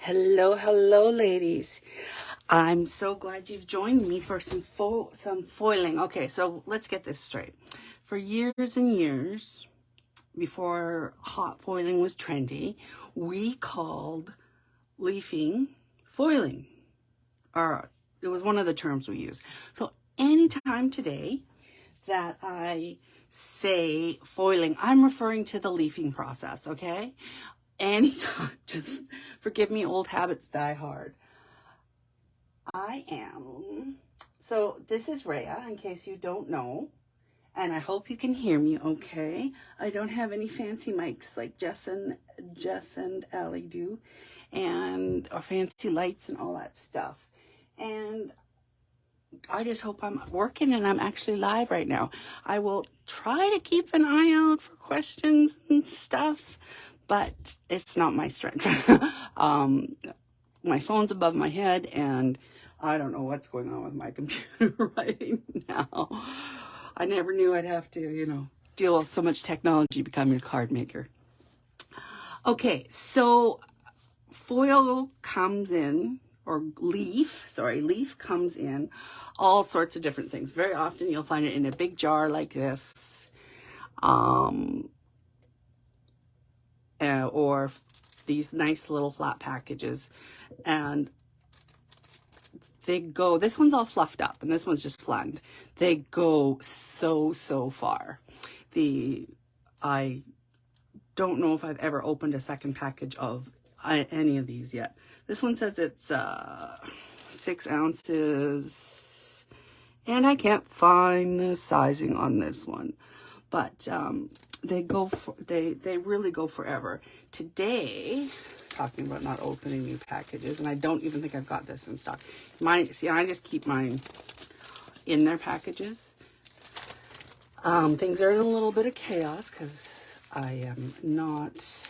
Hello, hello, ladies. I'm so glad you've joined me for some foiling. Okay, so let's get this straight. For years and years, before hot foiling was trendy, we called leafing foiling. Or it was one of the terms we used. So anytime today that I say foiling, I'm referring to the leafing process, okay? Anytime, just forgive me, old habits die hard. So this is Raya, in case you don't know, and I hope you can hear me okay. I don't have any fancy mics like Jess and Allie do, or fancy lights and all that stuff. And I just hope I'm working and I'm actually live right now. I will try to keep an eye out for questions and stuff, but it's not my strength. My phone's above my head and I don't know what's going on with my computer right now. I never knew I'd have to, deal with so much technology becoming a card maker. Okay, so foil comes in, or leaf comes in all sorts of different things. Very often you'll find it in a big jar like this, or these nice little flat packages. And this one's all fluffed up and this one's just flattened. They go so far. I don't know if I've ever opened a second package of any of these yet. This one says it's 6 ounces, and I can't find the sizing on this one, but they really go forever. Today, talking about not opening new packages, and I don't even think I've got this in stock. I just keep mine in their packages. Things are in a little bit of chaos because I am not.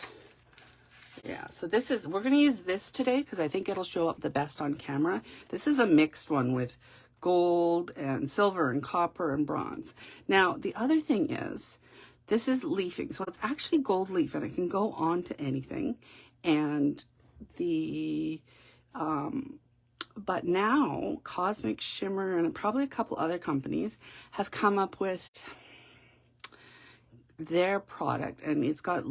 Yeah, so we're going to use this today because I think it'll show up the best on camera. This is a mixed one with gold and silver and copper and bronze. Now, the other thing is, this is leafing. So it's actually gold leaf and it can go on to anything. And but now Cosmic Shimmer and probably a couple other companies have come up with their product, and it's got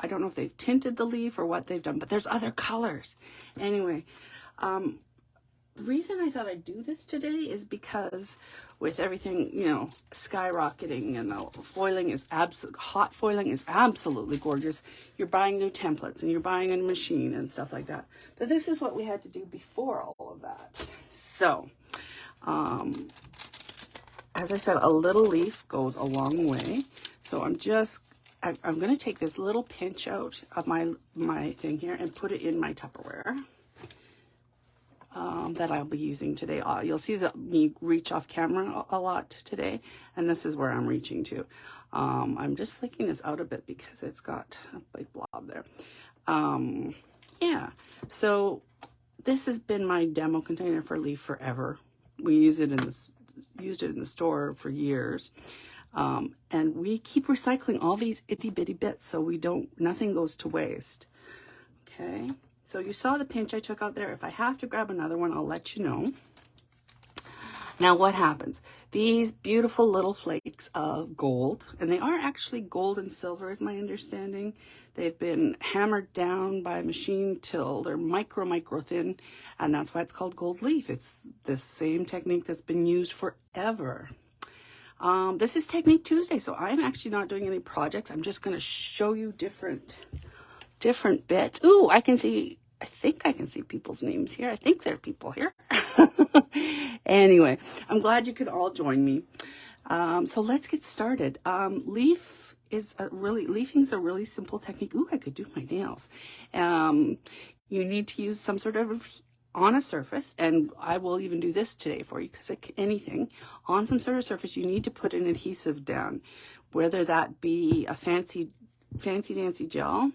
I don't know if they've tinted the leaf or what they've done, but there's other colors. Anyway, the reason I thought I'd do this today is because with everything, skyrocketing, and the hot foiling is absolutely gorgeous. You're buying new templates and you're buying a machine and stuff like that. But this is what we had to do before all of that. So, as I said, a little leaf goes a long way. So I'm going to take this little pinch out of my thing here and put it in my Tupperware that I'll be using today. You'll see me reach off camera a lot today, and this is where I'm reaching to. I'm just flicking this out a bit because it's got a big blob there. Yeah, so this has been my demo container for leaf forever. We used it in the store for years. And we keep recycling all these itty bitty bits so nothing goes to waste. Okay, so you saw the pinch I took out there. If I have to grab another one, I'll let you know. Now what happens? These beautiful little flakes of gold, and they are actually gold and silver is my understanding. They've been hammered down by a machine till they're micro thin, and that's why it's called gold leaf. It's the same technique that's been used forever. This is Technique Tuesday, so I'm actually not doing any projects. I'm just going to show you different bits. Ooh, I think I can see people's names here. I think there are people here. Anyway, I'm glad you could all join me. So let's get started. Leafing is a really simple technique. Ooh, I could do my nails. You need to use some sort of on a surface, and I will even do this today for you because anything on some sort of surface, you need to put an adhesive down, whether that be a fancy dancy gel.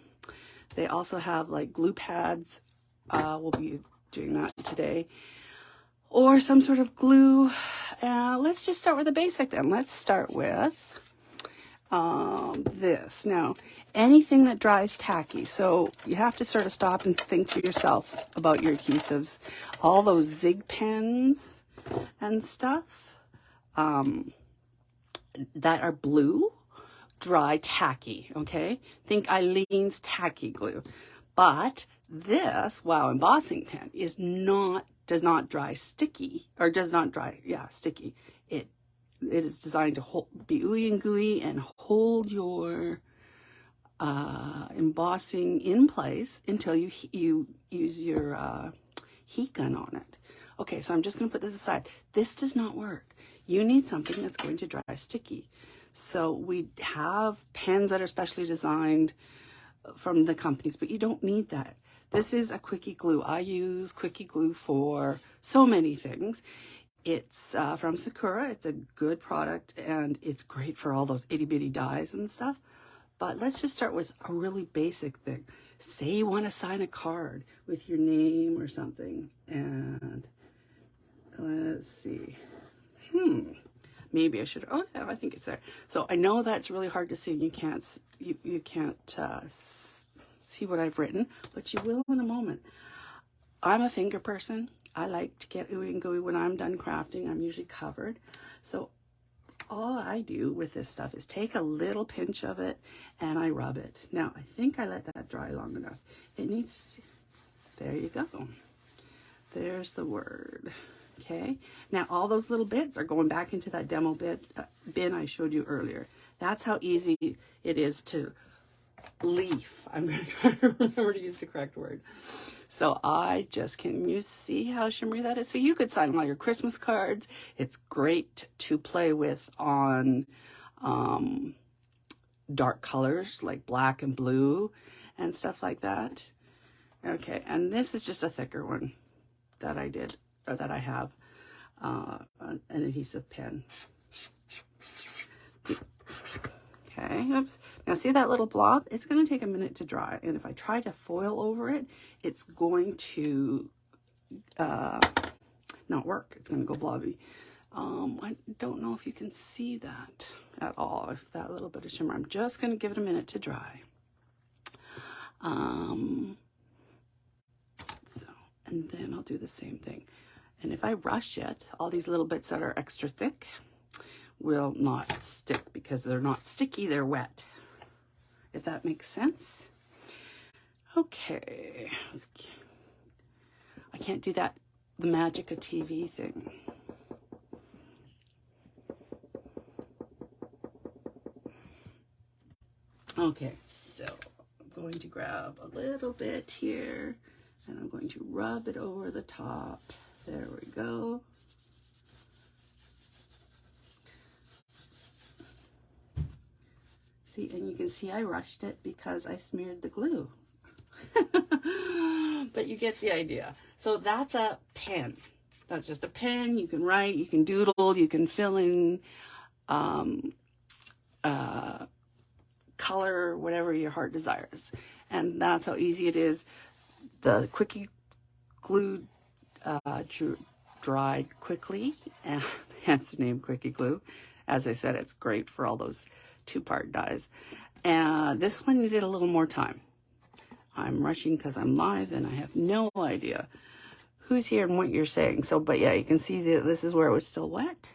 They also have like glue pads. We'll be doing that today, or some sort of glue. Let's just start with the basic then. Let's start with this. Now, anything that dries tacky. So you have to sort of stop and think to yourself about your adhesives. All those zig pens and stuff that are blue, dry tacky, okay? Think Eileen's tacky glue. But this Wow embossing pen does not dry sticky, or does not dry, sticky. It is designed to be ooey and gooey and hold your embossing in place until you use your heat gun on it. Okay, so I'm just going to put this aside. This does not work. You need something that's going to dry sticky. So we have pens that are specially designed from the companies, but you don't need that. This is a quickie glue. I use quickie glue for so many things. It's from Sakura. It's a good product, and it's great for all those itty bitty dies and stuff. But let's just start with a really basic thing. Say you want to sign a card with your name or something, and let's see. Maybe I should. Oh yeah, I think it's there. So I know that's really hard to see. You can't see what I've written, but you will in a moment. I'm a finger person. I like to get ooey and gooey when I'm done crafting. I'm usually covered. So all I do with this stuff is take a little pinch of it and I rub it. Now, I think I let that dry long enough. It needs, there you go. There's the word. Okay. Now, all those little bits are going back into that demo bin I showed you earlier. That's how easy it is to leaf. I'm going to try to remember to use the correct word. So can you see how shimmery that is? So you could sign all your Christmas cards. It's great to play with on dark colors like black and blue and stuff like that. Okay, and this is just a thicker one that I did, or that I have, an adhesive pen. Okay, oops. Now see that little blob? It's going to take a minute to dry. And if I try to foil over it, it's going to not work. It's going to go blobby. I don't know if you can see that at all, if that little bit of shimmer. I'm just going to give it a minute to dry. And then I'll do the same thing. And if I rush it, all these little bits that are extra thick will not stick because they're not sticky, they're wet. If that makes sense. Okay. I can't do that, the magic of TV thing. Okay, so I'm going to grab a little bit here and I'm going to rub it over the top. There we go. See, and you can see I rushed it because I smeared the glue. But you get the idea. So that's a pen. That's just a pen. You can write, you can doodle, you can fill in color, whatever your heart desires. And that's how easy it is. The quickie glue dried quickly, and hence the name quickie glue. As I said, it's great for all those two-part dies. And this one needed a little more time. I'm rushing because I'm live and I have no idea who's here and what you're saying. So, but yeah, you can see that this is where it was still wet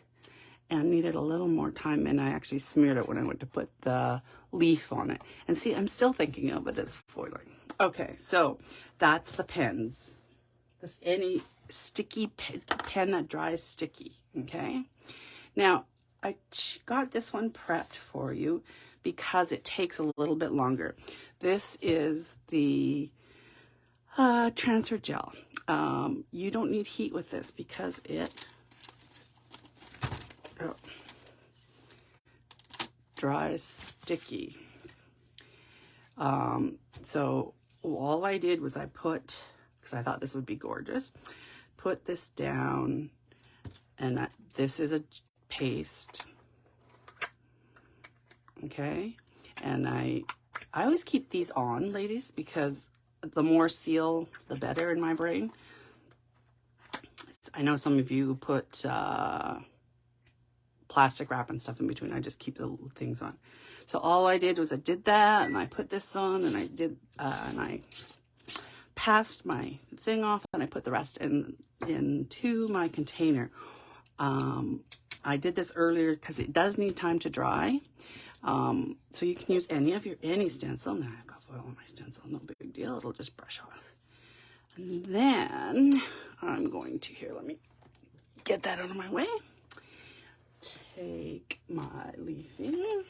and needed a little more time. And I actually smeared it when I went to put the leaf on it. And see, I'm still thinking of it as foiling. Okay, so that's the pens. Any sticky pen that dries sticky, okay? Now, I got this one prepped for you because it takes a little bit longer. This is the transfer gel. You don't need heat with this because it dries sticky. So all I did was I put, because I thought this would be gorgeous, put this down, and this is a paste. Okay, and I always keep these on, ladies, because the more seal, the better in my brain. I know some of you put plastic wrap and stuff in between. I just keep the little things on. So all I did was I did that, and I put this on, and I did, and I passed my thing off, and I put the rest into my container. I did this earlier because it does need time to dry. So you can use any stencil. Now I've got foil on my stencil, no big deal. It'll just brush off. And then I'm going to, here, let me get that out of my way. Take my leafing.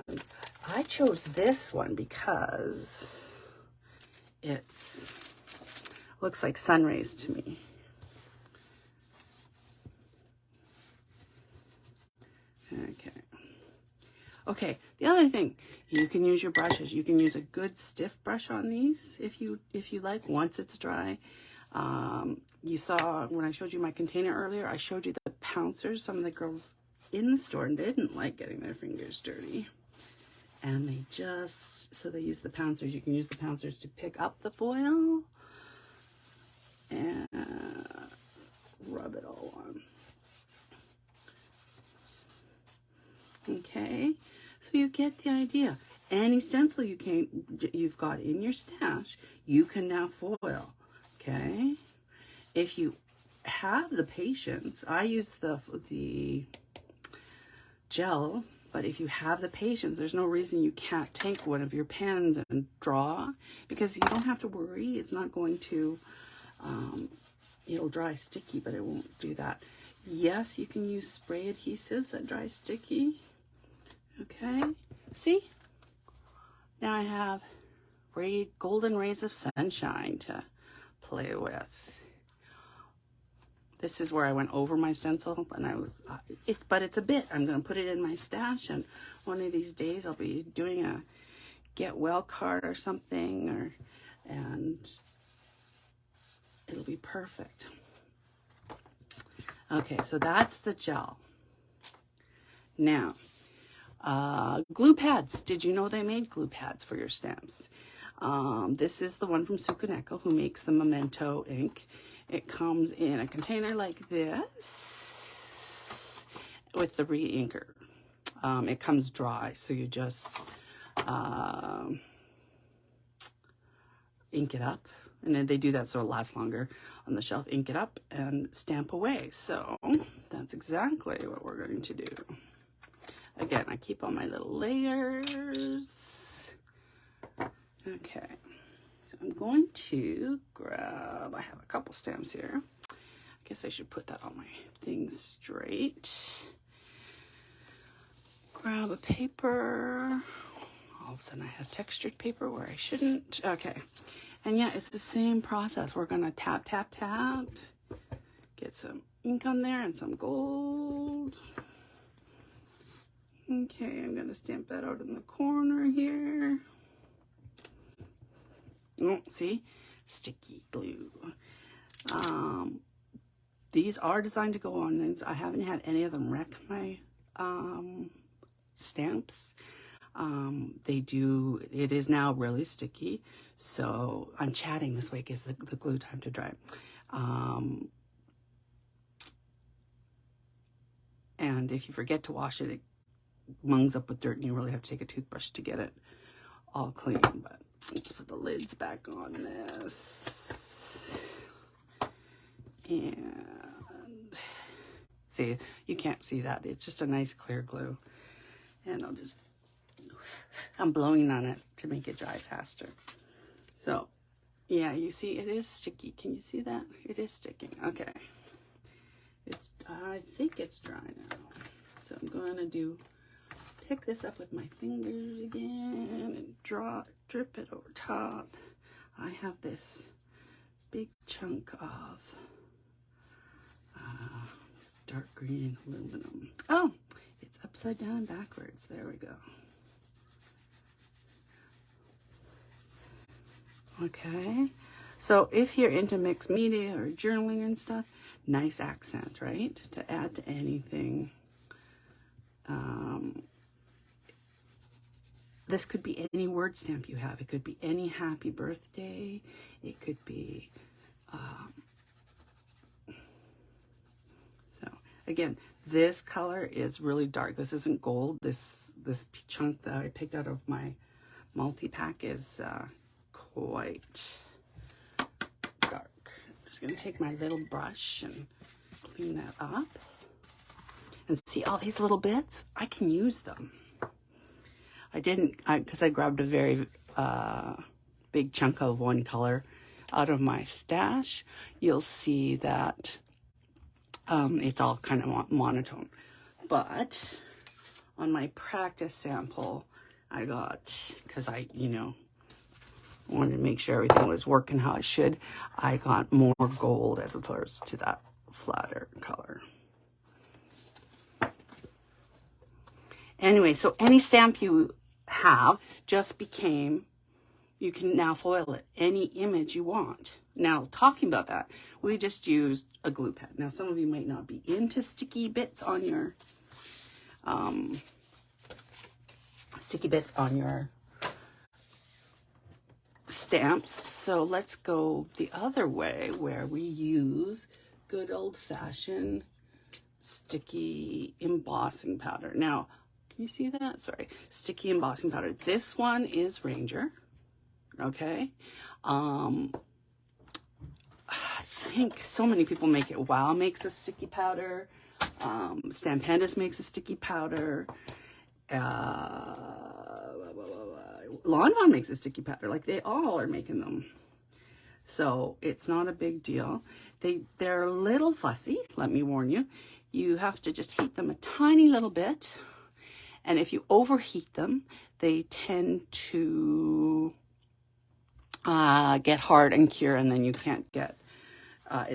And I chose this one because it's looks like sun rays to me. Okay, the other thing, you can use your brushes. You can use a good stiff brush on these if you like, once it's dry. You saw when I showed you my container earlier, I showed you the pouncers. Some of the girls in the store didn't like getting their fingers dirty. And they use the pouncers. You can use the pouncers to pick up the foil and rub it all on. Okay, so you get the idea. Any stencil you've got in your stash, you can now foil. Okay, if you have the patience, I use the gel, but if you have the patience, there's no reason you can't take one of your pens and draw, because you don't have to worry. It's not going to, it'll dry sticky, but it won't do that. Yes, you can use spray adhesives that dry sticky. Okay, see? Now I have golden rays of sunshine to play with. This is where I went over my stencil, and but it's a bit. I'm going to put it in my stash, and one of these days I'll be doing a get well card or something, and it'll be perfect. Okay, so that's the gel. Now, glue pads. Did you know they made glue pads for your stamps? This is the one from Sukaneko, who makes the Memento ink. It comes in a container like this with the re-inker. It comes dry, so you just ink it up. And then they do that so it lasts longer on the shelf. Ink it up and stamp away. So that's exactly what we're going to do. Again, I keep all my little layers. Okay. So I'm going to grab, I have a couple stamps here. I guess I should put that on my thing straight. Grab a paper. All of a sudden I have textured paper where I shouldn't. Okay. And yeah, it's the same process. We're going to tap, tap, tap. Get some ink on there and some gold. Okay, I'm going to stamp that out in the corner here. Oh, see? Sticky glue. These are designed to go on things. I haven't had any of them wreck my stamps. They do, it is now really sticky. So I'm chatting this way, gives the glue time to dry. And if you forget to wash it, it mungs up with dirt, and you really have to take a toothbrush to get it all clean. But let's put the lids back on this. And see, you can't see that. It's just a nice clear glue. And I'm blowing on it to make it dry faster. So, yeah, you see, it is sticky. Can you see that? It is sticking. Okay. I think it's dry now. So I'm going to pick this up with my fingers again and drip it over top. I have this big chunk of this dark green aluminum. Oh, it's upside down backwards. There we go. Okay, so if you're into mixed media or journaling and stuff, nice accent, right? To add to anything. This could be any word stamp you have. It could be any happy birthday. It could be, Again, this color is really dark. This isn't gold. This chunk that I picked out of my multi-pack is quite dark. I'm just going to take my little brush and clean that up. And see all these little bits? I can use them. I didn't, because I grabbed a very big chunk of one color out of my stash. You'll see that it's all kind of monotone. But on my practice sample, I got, because I, wanted to make sure everything was working how it should, I got more gold as opposed to that flatter color. Anyway, so any stamp you have just became, you can now foil it, any image you want. Now, talking about that, we just used a glue pen. Now, some of you might not be into sticky bits on your, stamps. So let's go the other way where we use good old-fashioned sticky embossing powder. Now, can you see that? Sorry, sticky embossing powder. This one is Ranger. Okay. I think so many people make it. Wow makes a sticky powder. Stampendous makes a sticky powder. Lawn Fawn makes a sticky powder. Like, they all are making them. So it's not a big deal. They're a little fussy, let me warn you. You have to just heat them a tiny little bit. And if you overheat them, they tend to get hard and cure, and then you can't get,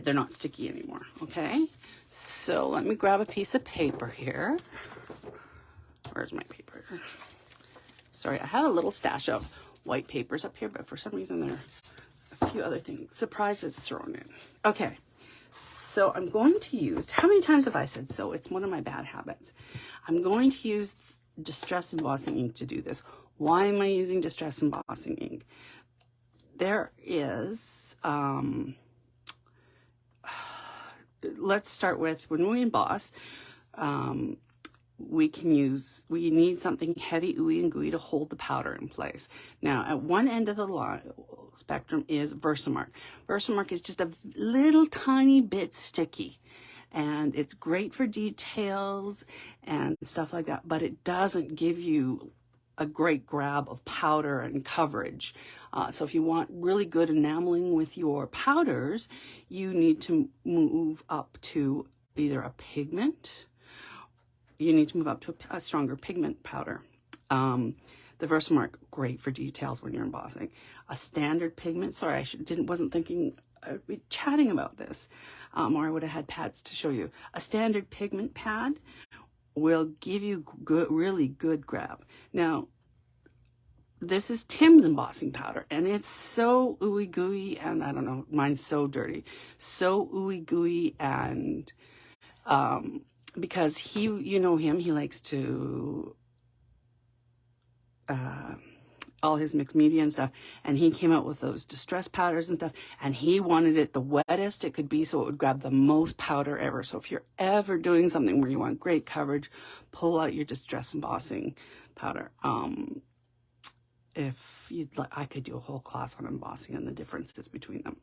they're not sticky anymore, okay? So let me grab a piece of paper here. Where's my paper? Sorry, I have a little stash of white papers up here, but for some reason there are a few other things, surprises thrown in. Okay, so I'm going to use, how many times have I said so? It's one of my bad habits. I'm going to use Distress Embossing ink to do this. Why am I using Distress Embossing ink? There is, let's start with, when we emboss, we need something heavy, ooey and gooey to hold the powder in place. Now, at one end of the spectrum is Versamark. Versamark is just a little tiny bit sticky, and it's great for details and stuff like that, but it doesn't give you a great grab of powder and coverage. So if you want really good enameling with your powders, you need to move up to either a pigment, you need to move up to a stronger pigment powder. The Versamark, great for details when you're embossing. A standard pigment, sorry, wasn't thinking I'd be chatting about this, or I would have had pads to show you. A standard pigment pad will give you really good grab. Now, this is Tim's embossing powder, and it's so ooey gooey, and I don't know, mine's so dirty, so ooey gooey, and because he, you know him, he likes to all his mixed media and stuff, and he came out with those distress powders and stuff, and he wanted it the wettest it could be so it would grab the most powder ever. So if you're ever doing something where you want great coverage, pull out your distress embossing powder. If you'd like, I could do a whole class on embossing and the differences between them.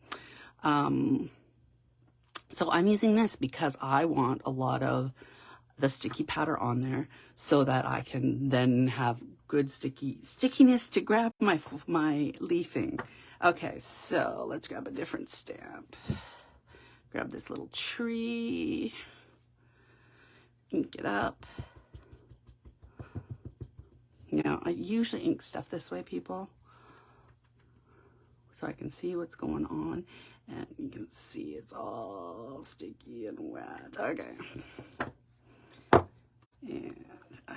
So I'm using this because I want a lot of the sticky powder on there so that I can then have good stickiness to grab my leafing. Okay, so let's grab a different stamp. Grab this little tree, ink it up. Now, I usually ink stuff this way, people, so I can see what's going on, and you can see it's all sticky and wet. Okay. And I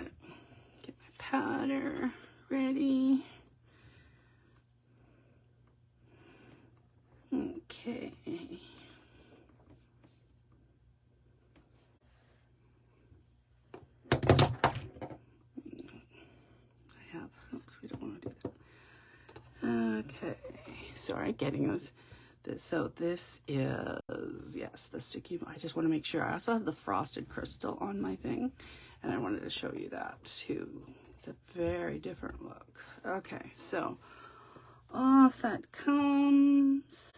get my powder ready. Okay. Oops, we don't want to do that. Okay, sorry, getting those So this is, yes, the sticky. I just want to make sure. I also have the frosted crystal on my thing, and I wanted to show you that too. It's a very different look. Okay, so off that comes.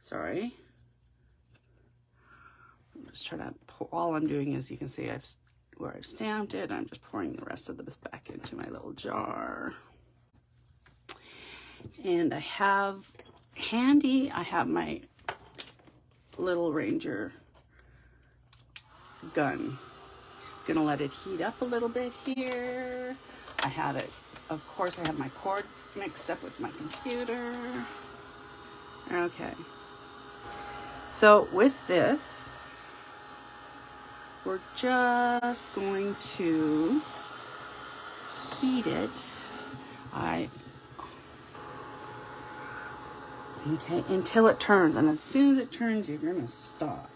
Sorry. I'm just trying to pour. All I'm doing is, you can see where I've stamped it. I'm just pouring the rest of this back into my little jar. And I have handy, I have my little Ranger gun. I'm gonna let it heat up a little bit here. I have it, of course, I have my cords mixed up with my computer. Okay. So with this, we're just going to heat it. Okay, until it turns, and as soon as it turns, you're gonna stop.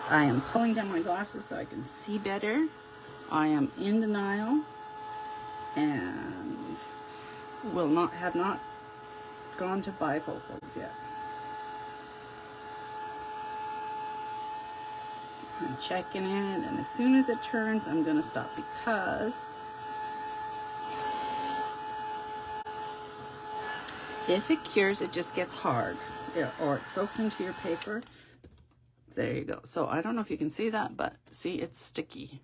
I am pulling down my glasses so I can see better. I am in denial and have not gone to bifocals yet. I'm checking it, and as soon as it turns, I'm gonna stop, because if it cures, it just gets hard, or it soaks into your paper. There you go. So I don't know if you can see that, but see, it's sticky.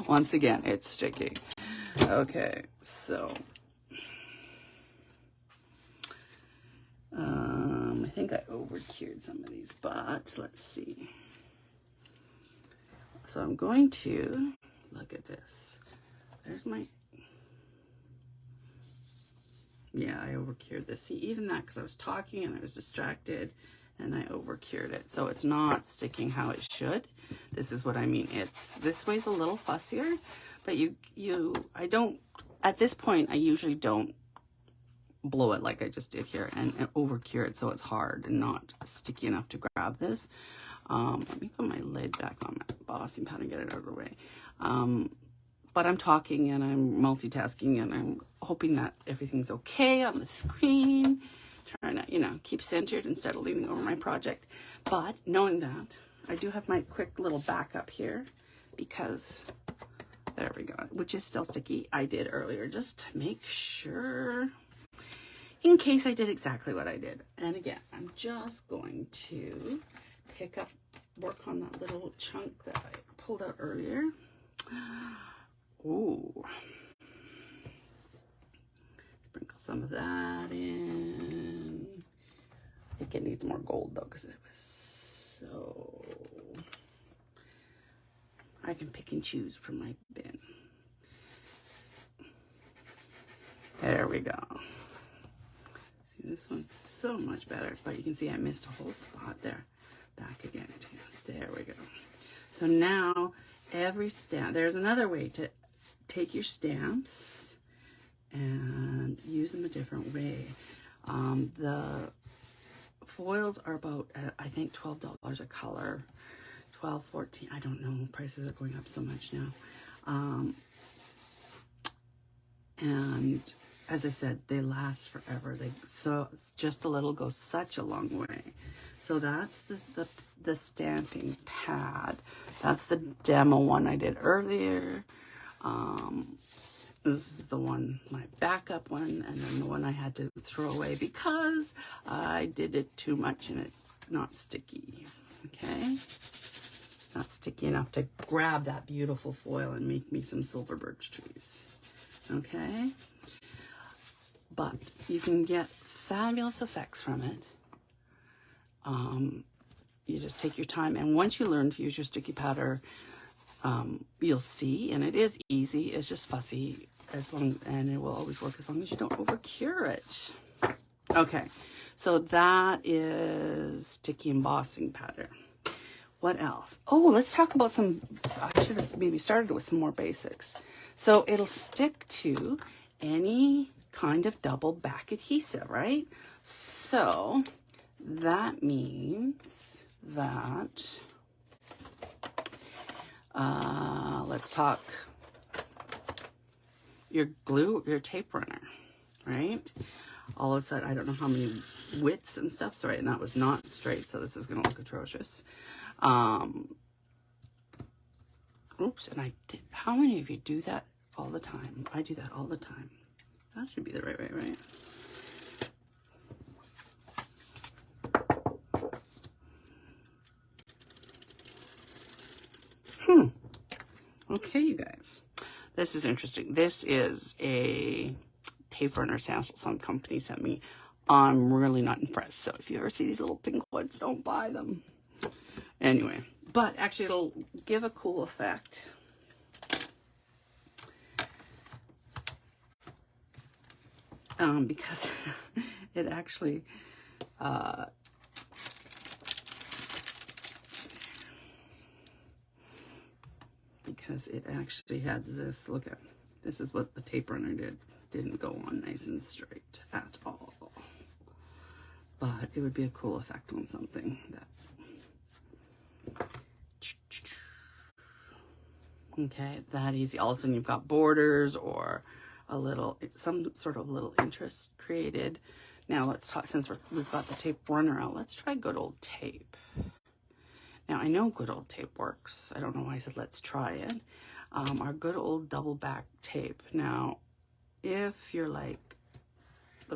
Once again, it's sticky. Okay, so I think I over-cured some of these, but let's see. So I'm going to look at this. There's my, yeah, I over-cured this. See, even that, because I was talking and I was distracted, and I over-cured it. So it's not sticking how it should. This is what I mean. This way's a little fussier, but I don't, at this point, I usually don't blow it like I just did here and over-cure it so it's hard and not sticky enough to grab this. Let me put my lid back on my embossing pad and get it out of the way. But I'm talking and I'm multitasking, and I'm hoping that everything's okay on the screen. Trying to, keep centered instead of leaning over my project. But knowing that, I do have my quick little backup here, because there we go, which is still sticky. I did earlier just to make sure, in case I did exactly what I did. And again, I'm just going to work on that little chunk that I pulled out earlier. Ooh. Sprinkle some of that in. I think it needs more gold though, because it was so... I can pick and choose from my bin. There we go. See, this one's so much better, but you can see I missed a whole spot there. Back again too. There we go. So now every stamp, there's another way to take your stamps and use them a different way. The foils are about, I think, $12 a color. 12, 14, I don't know. Prices are going up so much now. And as I said, they last forever. So just a little goes such a long way. So that's the stamping pad. That's the demo one I did earlier. This is the one, my backup one, and then the one I had to throw away because I did it too much and it's not sticky. Okay, not sticky enough to grab that beautiful foil and make me some silver birch trees. Okay, but you can get fabulous effects from it. You just take your time, and once you learn to use your sticky powder, you'll see, and it is easy. It's just fussy, and it will always work as long as you don't over-cure it. Okay, so that is sticky embossing powder. What else? Oh, let's talk about some, I should have maybe started with some more basics. So it'll stick to any kind of double back adhesive, right? So that means that, let's talk your glue, your tape runner, right? All of a sudden, I don't know how many widths and stuff. Sorry, and that was not straight, so this is going to look atrocious. Oops, and I did. How many of you do that all the time? I do that all the time. That should be the right way, right? Okay, you guys. This is interesting. This is a tape runner sample some company sent me. I'm really not impressed. So if you ever see these little pink ones, don't buy them. Anyway, but actually it'll give a cool effect. Because it actually had this. Look at this is what the tape runner did. Didn't go on nice and straight at all. But it would be a cool effect on something that. Okay, that easy. All of a sudden you've got borders or a little, some sort of little interest created. Now let's talk, since we've got the tape runner out, let's try good old tape. Now I know good old tape works. I don't know why I said let's try it. Our good old double back tape. Now, if you're like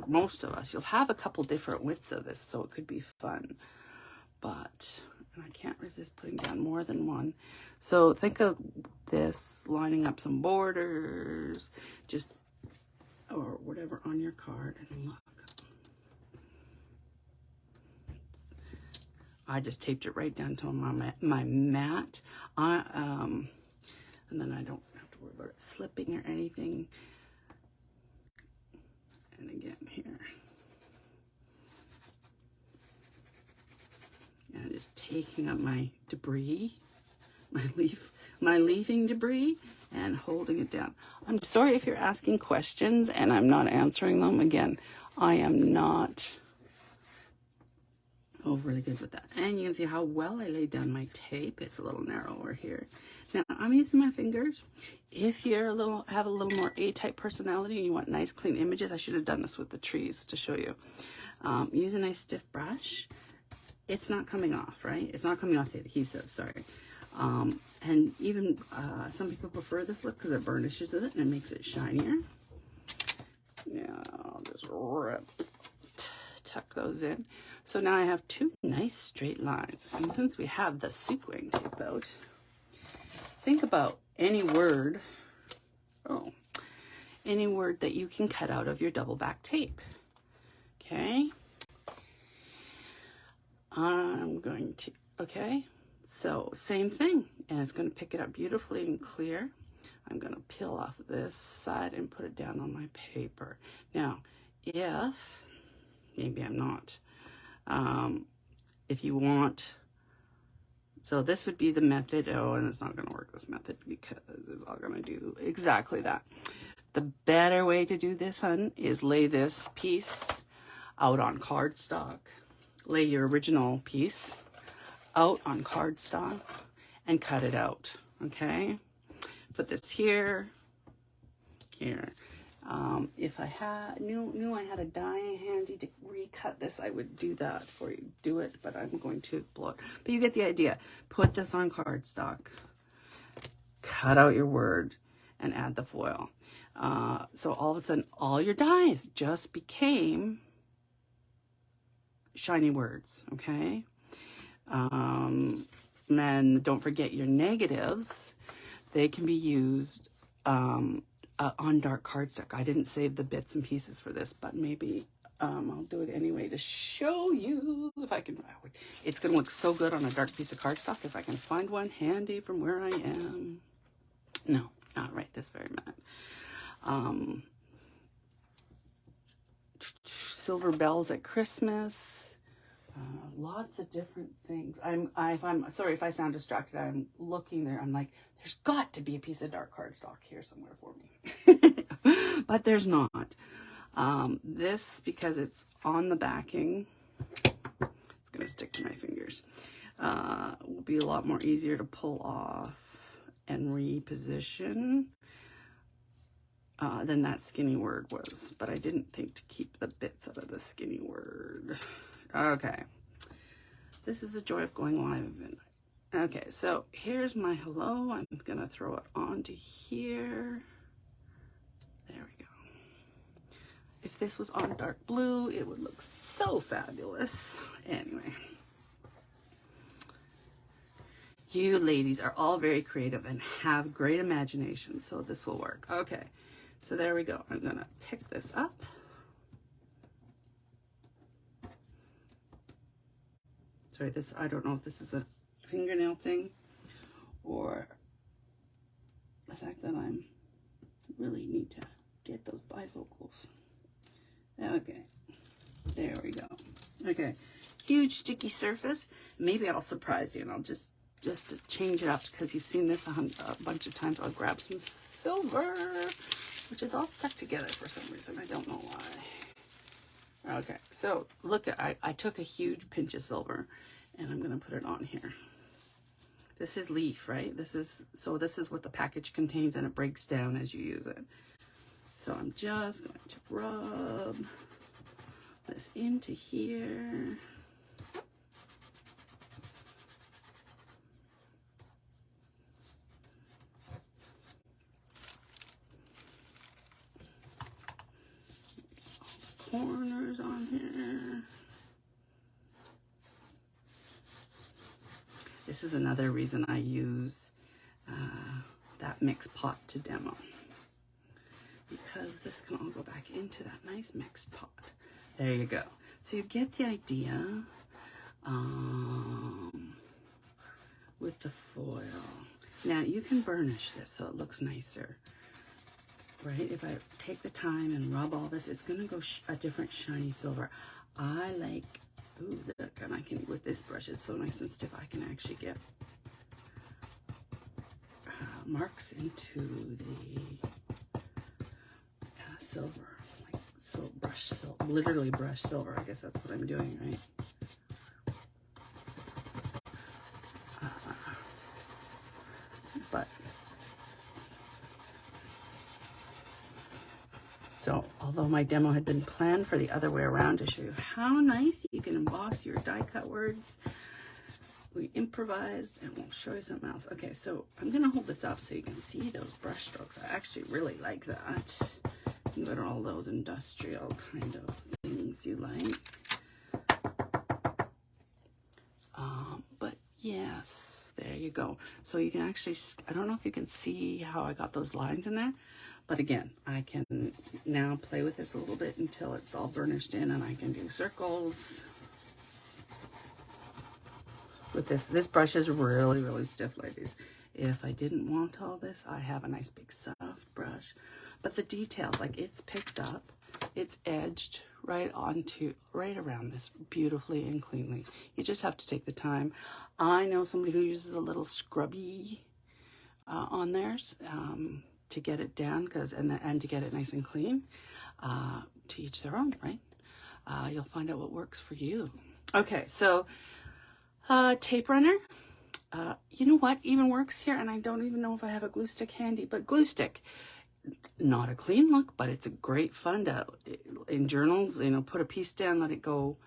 most of us, you'll have a couple different widths of this, so it could be fun. But I can't resist putting down more than one. So think of this lining up some borders, just or whatever on your card, and look. I just taped it right down to my mat. And then I don't have to worry about it slipping or anything. And again here. And just taking up my debris, my leafing debris, and holding it down. I'm sorry if you're asking questions and I'm not answering them. Again, I am not overly good with that. And you can see how well I laid down my tape. It's a little narrower here. Now I'm using my fingers. If you're have a little more A-type personality and you want nice clean images, I should have done this with the trees to show you. Use a nice stiff brush. It's not coming off, right? It's not coming off the adhesive, sorry. And even some people prefer this look because it burnishes it and it makes it shinier. Yeah, I'll just tuck those in. So now I have two nice straight lines. And since we have the sequin tape out, think about any word, any word that you can cut out of your double back tape. Okay. I'm going to, okay. So same thing, and it's going to pick it up beautifully and clear. I'm going to peel off this side and put it down on my paper. Now, if, maybe I'm not, if you want, so this would be the method, and it's not going to work this method because it's all going to do exactly that. The better way to do this, hun, is lay this piece out on cardstock. Lay your original piece out on cardstock and cut it out, okay? Put this here. If I knew I had a die handy to recut this, I would do that for you. Do it, but I'm going to blow it. But you get the idea. Put this on cardstock, cut out your word, and add the foil. So all of a sudden, all your dies just became shiny words, okay? And don't forget your negatives. They can be used on dark cardstock. I didn't save the bits and pieces for this, but maybe I'll do it anyway to show you if I can. It's going to look so good on a dark piece of cardstock if I can find one handy from where I am. No, not right this very minute. Silver bells at Christmas. Lots of different things. I'm sorry if I sound distracted. I'm looking there. I'm like, there's got to be a piece of dark cardstock here somewhere for me. But there's not. This, because it's on the backing, it's going to stick to my fingers, will be a lot more easier to pull off and reposition. than that skinny word was. But I didn't think to keep the bits out of the skinny word. Okay. This is the joy of going live at midnight. Okay, so here's my hello. I'm gonna throw it onto here. There we go. If this was on dark blue, it would look so fabulous. Anyway. You ladies are all very creative and have great imagination, so this will work. Okay, so there we go. I'm gonna pick this up. Sorry, I don't know if this is a fingernail thing or the fact that I'm really need to get those bifocals. Okay, there we go. Okay, huge sticky surface. Maybe I'll surprise you and I'll just to change it up, because you've seen this a bunch of times. I'll grab some silver, which is all stuck together for some reason. I don't know why. Okay, so look, I took a huge pinch of silver and I'm gonna put it on here. This is leaf, right? This is what the package contains, and it breaks down as you use it. So I'm just going to rub this into here. Corners on here. This is another reason I use that mixed pot to demo, because this can all go back into that nice mixed pot. There you go. So you get the idea with the foil. Now you can burnish this so it looks nicer, right? If I take the time and rub all this, it's gonna go a different shiny silver. I like, ooh, look, and I can, with this brush, it's so nice and stiff, I can actually get marks into the silver, like literally brush silver. I guess that's what I'm doing, right? But so, although my demo had been planned for the other way around to show you how nice you can emboss your die cut words, we improvised and we'll show you something else. Okay, so I'm gonna hold this up so you can see those brush strokes. I actually really like that. You can go to all those industrial kind of things you like. But yes, there you go. So you can actually, I don't know if you can see how I got those lines in there, but again, I can now play with this a little bit until it's all burnished in, and I can do circles. With this brush is really, really stiff, ladies. If I didn't want all this, I have a nice big soft brush. But the details, like it's picked up, it's edged right around this beautifully and cleanly. You just have to take the time. I know somebody who uses a little scrubby on theirs to get it down, and to get it nice and clean. To each their own, right? You'll find out what works for you. Okay, so tape runner. You know what even works here? And I don't even know if I have a glue stick handy, but glue stick. Not a clean look, but it's a great fun to, in journals, you know, put a piece down, let it go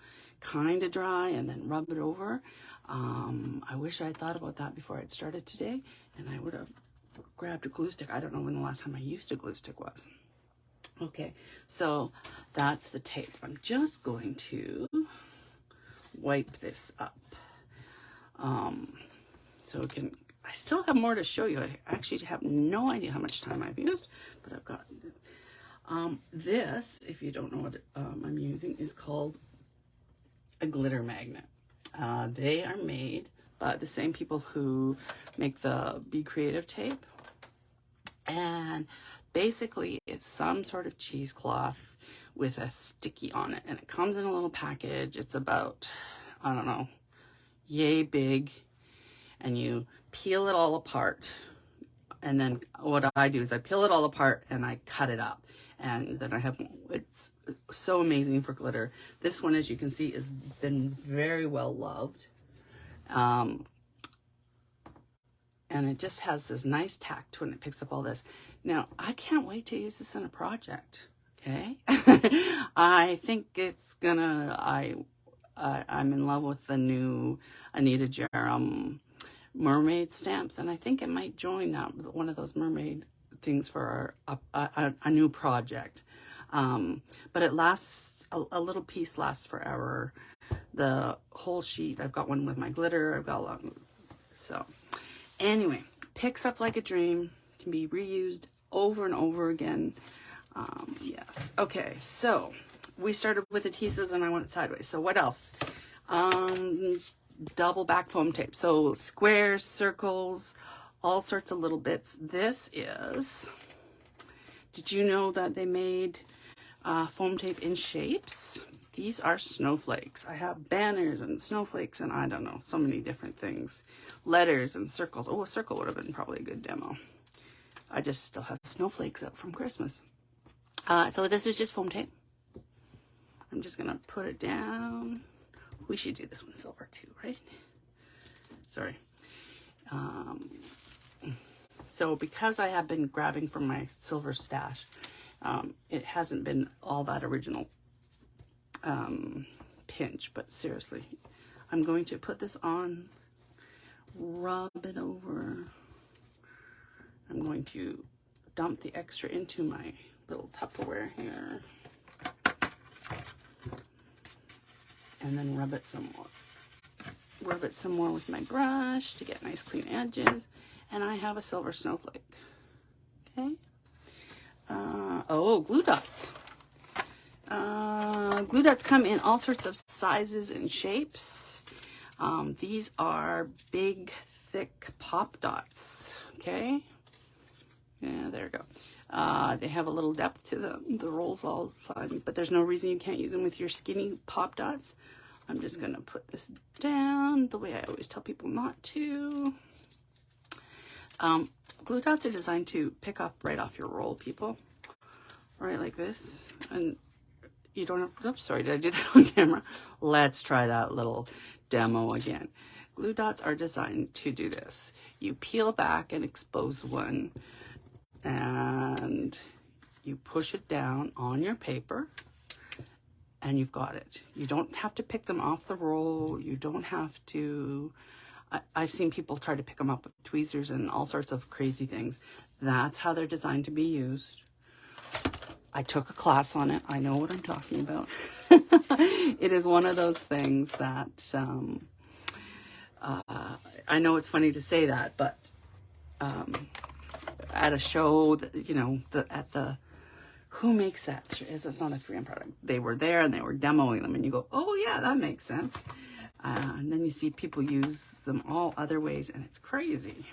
kind of dry, and then rub it over. I wish I had thought about that before I'd started today, and I would have grabbed a glue stick. I don't know when the last time I used a glue stick was. Okay, so that's the tape. I'm just going to wipe this up. So it can, I still have more to show you. I actually have no idea how much time I've used, but I've got this, if you don't know what I'm using, is called a glitter magnet. They are made by the same people who make the Be Creative tape. And basically it's some sort of cheesecloth with a sticky on it. And it comes in a little package. It's about, I don't know, yay big. And you peel it all apart. And then what I do is I peel it all apart and I cut it up. And then I have, it's so amazing for glitter. This one, as you can see, has been very well loved. And it just has this nice tack to it, and it picks up all this. Now, I can't wait to use this in a project. Okay. I think it's gonna, I'm in love with the new Anita Jerem mermaid stamps, and I think it might join that one of those mermaid things for a new project. But it lasts, a little piece lasts forever. The whole sheet, I've got one with my glitter, I've got a lot. So anyway, picks up like a dream, can be reused over and over again. Yes. Okay, so we started with adhesives and I went sideways. So what else? Double back foam tape. So squares, circles, all sorts of little bits. This is, did you know that they made foam tape in shapes? These are snowflakes. I have banners and snowflakes and I don't know, so many different things. Letters and circles. Oh, a circle would have been probably a good demo. I just still have snowflakes up from Christmas. So this is just foam tape. I'm just gonna put it down. We should do this one silver too, right? Sorry. So because I have been grabbing from my silver stash, it hasn't been all that original pinch, but seriously, I'm going to put this on, rub it over. I'm going to dump the extra into my little Tupperware here, and then rub it some more. Rub it some more with my brush to get nice clean edges, and I have a silver snowflake. Okay. Oh, glue dots. Glue dots come in all sorts of sizes and shapes. These are big, thick pop dots. Okay. Yeah, there we go. They have a little depth to them. The rolls all sliding, but there's no reason you can't use them with your skinny pop dots. I'm just gonna put this down the way I always tell people not to. Glue dots are designed to pick up right off your roll, people. Right, like this. And you don't have, oops, sorry, did I do that on camera? Let's try that little demo again. Glue dots are designed to do this. You peel back and expose one, and you push it down on your paper, and you've got it. You don't have to pick them off the roll. You don't have to, I've seen people try to pick them up with tweezers and all sorts of crazy things. That's how they're designed to be used. I took a class on it. I know what I'm talking about. It is one of those things that, I know it's funny to say that, but at a show, that, you know, who makes that? It's not a 3M product. They were there and they were demoing them, and you go, oh yeah, that makes sense. And then you see people use them all other ways, and it's crazy.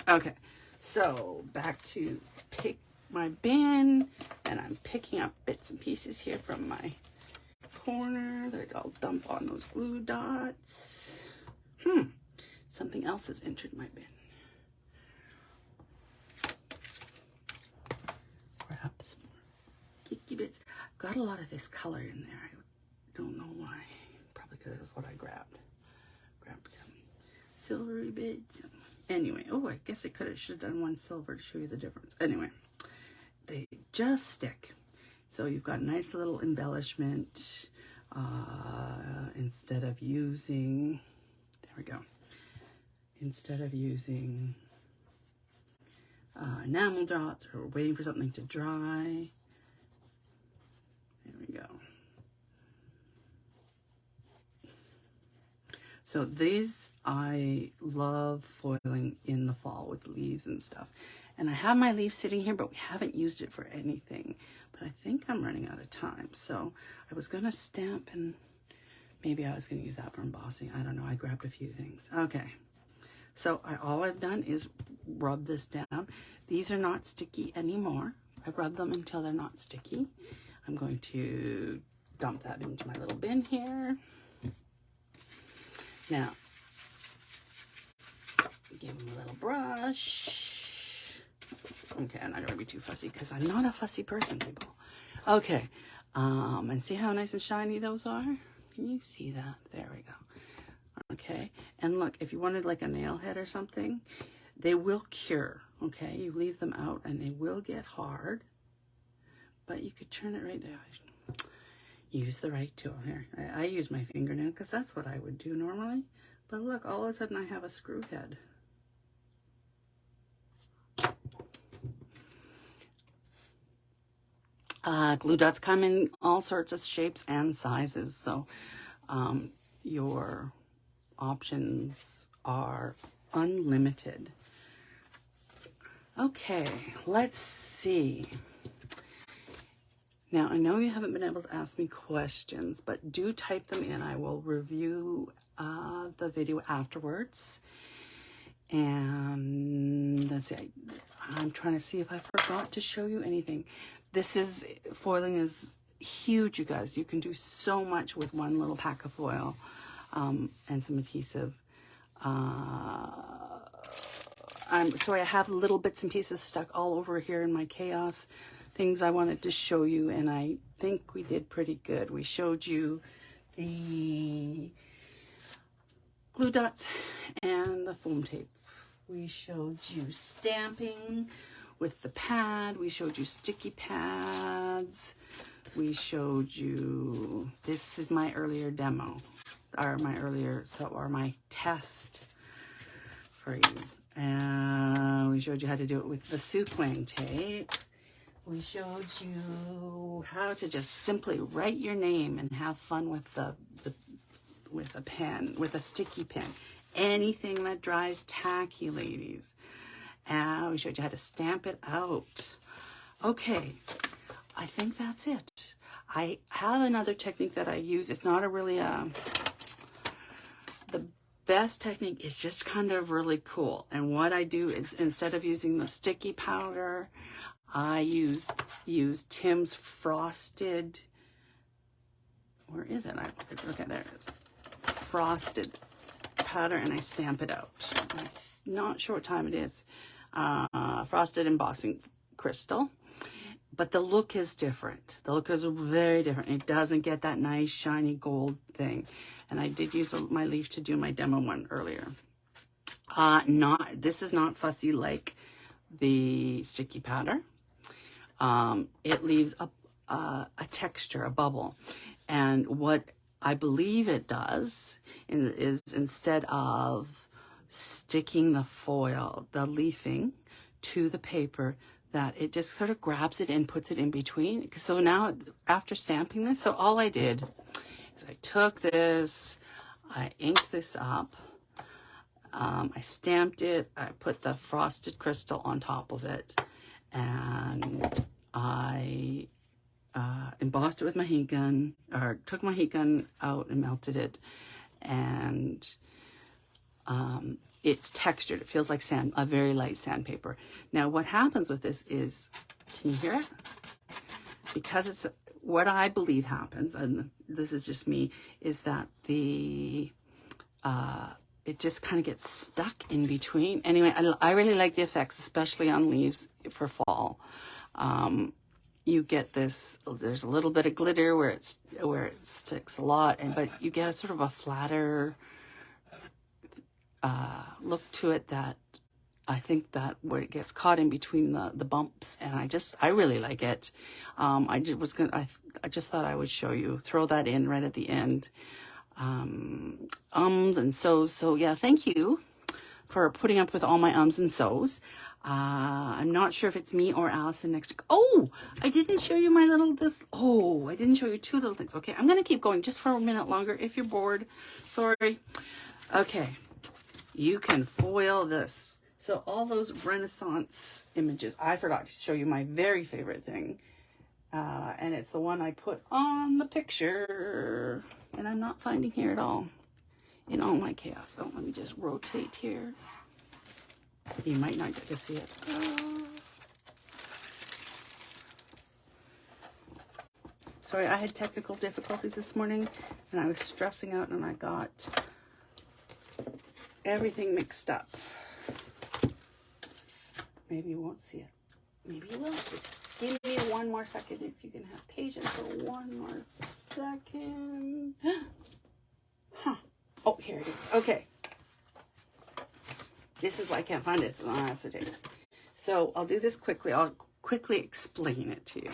Okay, so back to pick my bin, and I'm picking up bits and pieces here from my corner that I'll dump on those glue dots. Something else has entered my bin. Grab some more geeky bits. I've got a lot of this color in there. I don't know why. Probably because that's what I grabbed. Grabbed some silvery bits. Anyway, oh, I guess I should have done one silver to show you the difference. Anyway, they just stick. So you've got nice little embellishment instead of using, there we go. Instead of using enamel dots or waiting for something to dry. There we go. So these, I love foiling in the fall with leaves and stuff. And I have my leaf sitting here, but we haven't used it for anything. But I think I'm running out of time. So I was going to stamp, and maybe I was going to use that for embossing. I don't know. I grabbed a few things. Okay. So all I've done is rub this down. These are not sticky anymore. I've rubbed them until they're not sticky. I'm going to dump that into my little bin here. Now, give them a little brush. Okay, I'm not going to be too fussy because I'm not a fussy person, people. Okay, and see how nice and shiny those are? Can you see that? There we go. Okay, and look, if you wanted like a nail head or something, they will cure, okay? You leave them out and they will get hard, but you could turn it right down. Use the right tool here. I use my fingernail because that's what I would do normally. But look, all of a sudden I have a screw head. Glue dots come in all sorts of shapes and sizes, so your options are unlimited. Okay, let's see. Now, I know you haven't been able to ask me questions, but do type them in. I will review the video afterwards. And let's see, I'm trying to see if I forgot to show you anything. Foiling is huge, you guys. You can do so much with one little pack of foil and some adhesive. Sorry, I have little bits and pieces stuck all over here in my chaos. Things I wanted to show you, and I think we did pretty good. We showed you the glue dots and the foam tape. We showed you stamping with the pad. We showed you sticky pads. We showed you, this is my earlier demo, or my test for you. And we showed you how to do it with the sequin tape. We showed you how to just simply write your name and have fun with with a pen, with a sticky pen. Anything that dries tacky, ladies. And we showed you how to stamp it out. Okay, I think that's it. I have another technique that I use. It's not the best technique is just kind of really cool. And what I do is, instead of using the sticky powder, I use Tim's frosted, where is it? Okay, there it is. Frosted powder, and I stamp it out. I'm not sure what time it is. Frosted embossing crystal. But the look is different. The look is very different. It doesn't get that nice shiny gold thing. And I did use my leaf to do my demo one earlier. This is not fussy like the sticky powder. It leaves a texture, a bubble. And what I believe it does is, instead of sticking the foil, the leafing, to the paper, that it just sort of grabs it and puts it in between. So now, after stamping this, so all I did is I took this, I inked this up, I stamped it, I put the frosted crystal on top of it, and I embossed it with my heat gun, or took my heat gun out and melted it, and it's textured. It feels like sand, a very light sandpaper. Now, what happens with this is, can you hear it? Because it's what I believe happens, and this is just me, is that it just kind of gets stuck in between. Anyway, I really like the effects, especially on leaves for fall. You get this, there's a little bit of glitter where it sticks a lot, but you get a sort of a flatter look to it, that I think that where it gets caught in between the bumps, and I really like it. I just thought I would show you, throw that in right at the end. Ums and so's. So yeah, thank you for putting up with all my ums and so's. I'm not sure if it's me or Allison next. Oh, I didn't show you I didn't show you two little things. Okay, I'm gonna keep going just for a minute longer if you're bored. Sorry. Okay, you can foil this. So all those Renaissance images, I forgot to show you my very favorite thing. And it's the one I put on the picture, and I'm not finding here at all in all my chaos. So let me just rotate here. You might not get to see it. Sorry, I had technical difficulties this morning, and I was stressing out, and I got everything mixed up. Maybe you won't see it. Maybe you will. Just give me one more second if you can have patience for one more second. Huh. Oh, here it is. Okay. This is why I can't find it. It's on acetate. So I'll do this quickly. I'll quickly explain it to you.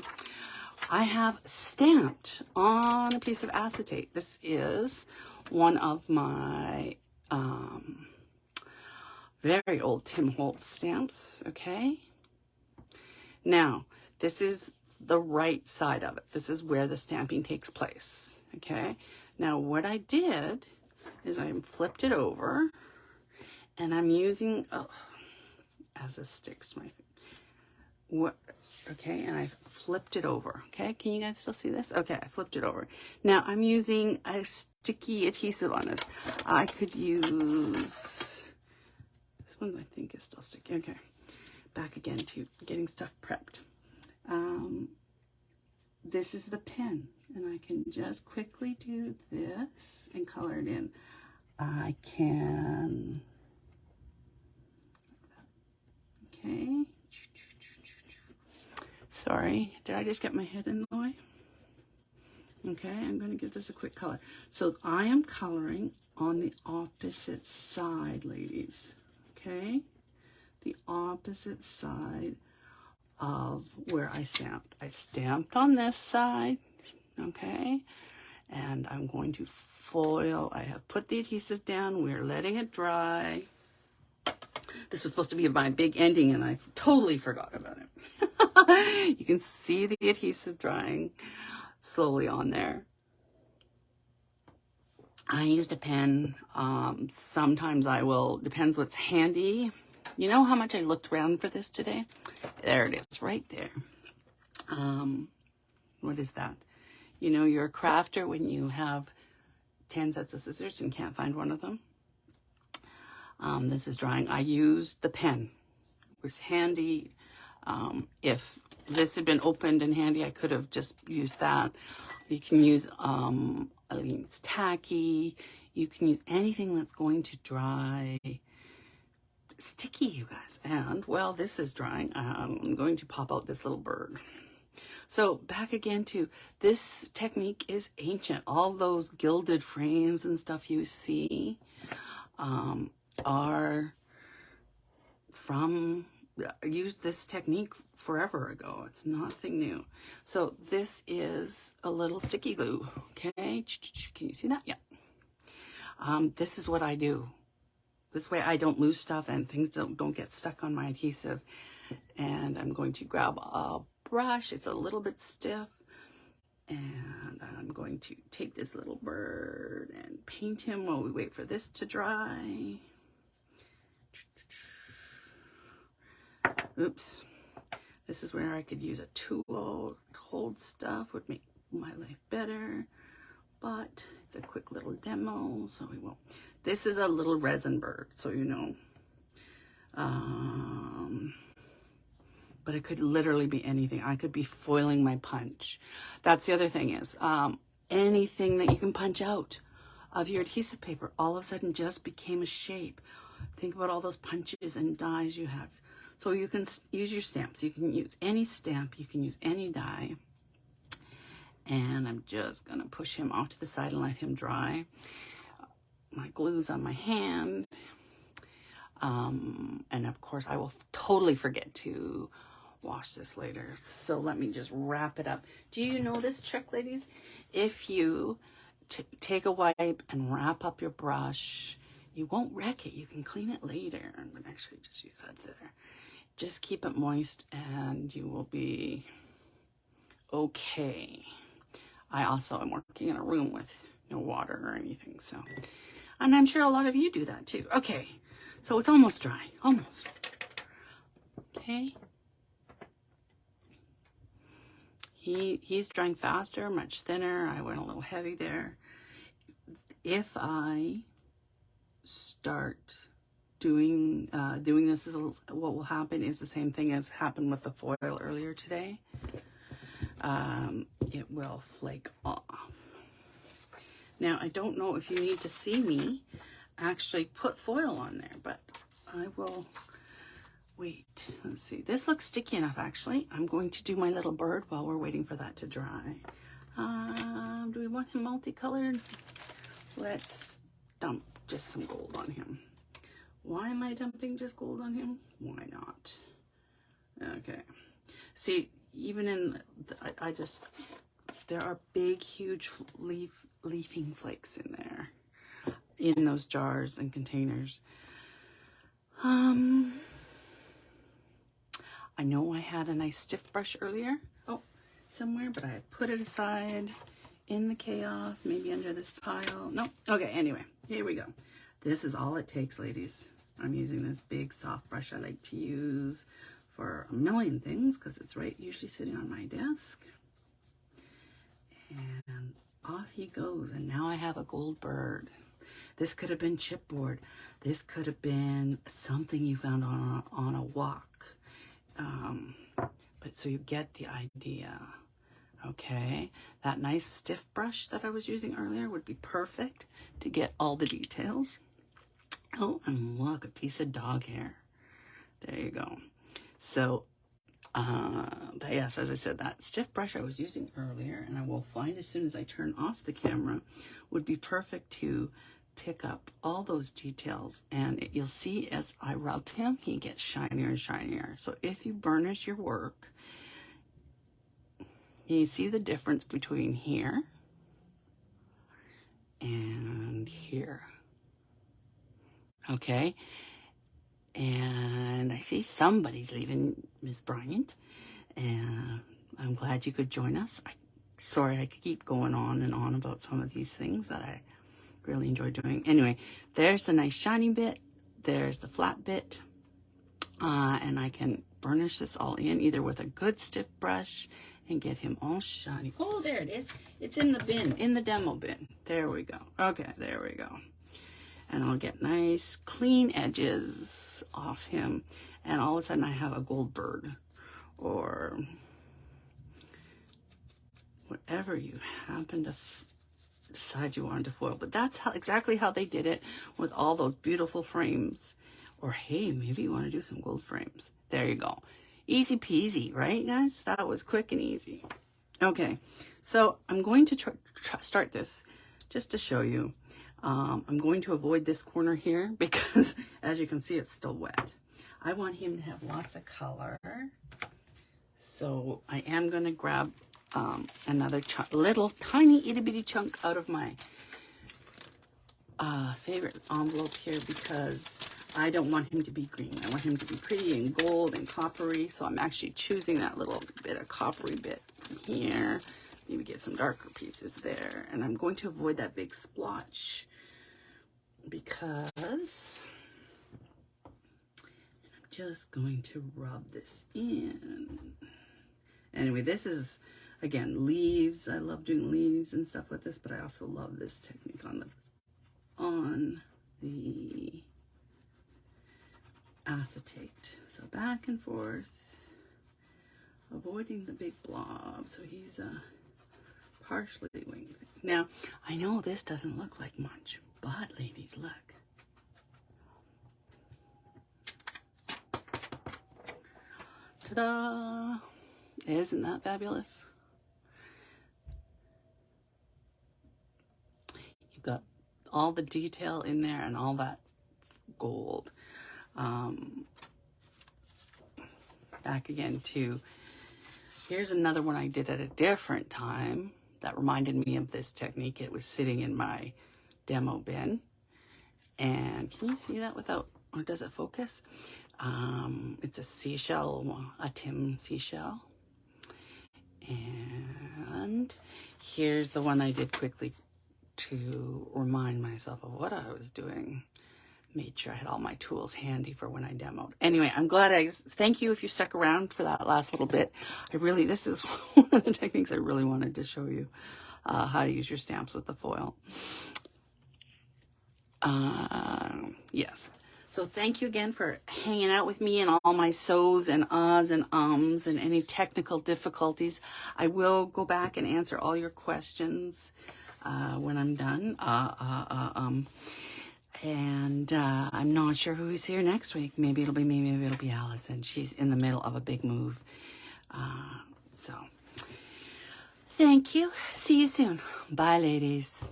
I have stamped on a piece of acetate. This is one of my very old Tim Holtz stamps, okay? Now, this is the right side of it. This is where the stamping takes place, okay? Now, what I did is I flipped it over, and I'm using, as it sticks to my, okay, and I flipped it over, okay? Can you guys still see this? Okay, I flipped it over. Now, I'm using a sticky adhesive on this. I could use, this one I think is still sticky. Okay, back again to getting stuff prepped. This is the pen, and I can just quickly do this and color it in. I can, okay. Sorry, did I just get my head in the way? Okay, I'm going to give this a quick color. So I am coloring on the opposite side, ladies. Okay, the opposite side of where I stamped. I stamped on this side, okay, and I'm going to foil. I have put the adhesive down. We're letting it dry. This was supposed to be my big ending, and I totally forgot about it. You can see the adhesive drying slowly on there. I used a pen. Sometimes I will, depends what's handy. You know how much I looked around for this today? There it is, right there. What is that? You know, you're a crafter when you have 10 sets of scissors and can't find one of them. This is drying. I used the pen. It was handy. If this had been opened and handy, I could have just used that. You can use, I mean, it's tacky. You can use anything that's going to dry sticky, you guys. And, well, this is drying. I'm going to pop out this little bird. So back again to this technique is ancient. All those gilded frames and stuff you see are from, used this technique forever ago. It's nothing new. So this is a little sticky glue, okay? Can you see that? Yeah. This is what I do. This way I don't lose stuff and things don't get stuck on my adhesive. And I'm going to grab a brush. It's a little bit stiff. And I'm going to take this little bird and paint him while we wait for this to dry. Oops. This is where I could use a tool. Cold stuff would make my life better. But it's a quick little demo, so we won't. This is a little resin bird, so you know. But it could literally be anything. I could be foiling my punch. That's the other thing is, anything that you can punch out of your adhesive paper all of a sudden just became a shape. Think about all those punches and dies you have. So you can use your stamps. You can use any stamp. You can use any die. And I'm just going to push him off to the side and let him dry. My glue's on my hand. And of course, I will totally forget to wash this later. So let me just wrap it up. Do you know this trick, ladies? If you take a wipe and wrap up your brush, you won't wreck it. You can clean it later. I'm going to actually just use that there. Just keep it moist and you will be okay. I also am working in a room with no water or anything, so. And I'm sure a lot of you do that too. Okay, so it's almost dry, almost. Okay. He's drying faster, much thinner. I went a little heavy there. If I start doing this, what will happen is the same thing as happened with the foil earlier today. It will flake off. Now, I don't know if you need to see me actually put foil on there, but I will wait. Let's see. This looks sticky enough, actually. I'm going to do my little bird while we're waiting for that to dry. Do we want him multicolored? Let's dump just some gold on him. Why am I dumping just gold on him? Why not? Okay. See, even in, there are big, huge leafing flakes in there, in those jars and containers. I know I had a nice stiff brush earlier, somewhere, but I put it aside in the chaos, maybe under this pile. No. Okay, anyway, here we go. This is all it takes, ladies. I'm using this big soft brush I like to use for a million things because it's usually sitting on my desk. And off he goes. And now I have a gold bird. This could have been chipboard. This could have been something you found on a walk. But so you get the idea. Okay, that nice stiff brush that I was using earlier would be perfect to get all the details. Oh, and look, a piece of dog hair. There you go. So, yes, as I said, that stiff brush I was using earlier, and I will find as soon as I turn off the camera, would be perfect to pick up all those details. And you'll see as I rub him, he gets shinier and shinier. So if you burnish your work, you see the difference between here and here. Okay, and I see somebody's leaving, Miss Bryant, and I'm glad you could join us. Sorry I could keep going on and on about some of these things that I really enjoy doing. Anyway, there's the nice shiny bit, there's the flat bit, and I can burnish this all in either with a good stiff brush and get him all shiny. Oh, there it is. It's in the bin, in the demo bin. There we go. Okay, there we go. And I'll get nice clean edges off him, and all of a sudden I have a gold bird or whatever you happen to decide you wanted to foil. But that's exactly how they did it with all those beautiful frames. Or hey, maybe you want to do some gold frames. There you go. Easy peasy, right guys? That was quick and easy. Okay, so I'm going to start this just to show you. I'm going to avoid this corner here because, as you can see, it's still wet. I want him to have lots of color. So I am going to grab another little tiny itty bitty chunk out of my favorite envelope here because I don't want him to be green. I want him to be pretty and gold and coppery. So I'm actually choosing that little bit of coppery bit from here. Maybe get some darker pieces there. And I'm going to avoid that big splotch because I'm just going to rub this in. Anyway, this is, again, leaves. I love doing leaves and stuff with this, but I also love this technique on the acetate. So back and forth, avoiding the big blob. So he's partially winged. Now, I know this doesn't look like much, but ladies, look. Ta-da! Isn't that fabulous? You've got all the detail in there and all that gold. Back again to, here's another one I did at a different time that reminded me of this technique. It was sitting in my demo bin. And can you see that without, or does it focus? It's a seashell, a Tim seashell. And here's the one I did quickly to remind myself of what I was doing. Made sure I had all my tools handy for when I demoed. Anyway, I'm glad thank you if you stuck around for that last little bit. This is one of the techniques I really wanted to show you, how to use your stamps with the foil. Yes. So thank you again for hanging out with me and all my so's and ahs and ums and any technical difficulties. I will go back and answer all your questions when I'm done. And I'm not sure who's here next week. Maybe it'll be me, maybe it'll be Allison. She's in the middle of a big move. So thank you. See you soon. Bye, ladies.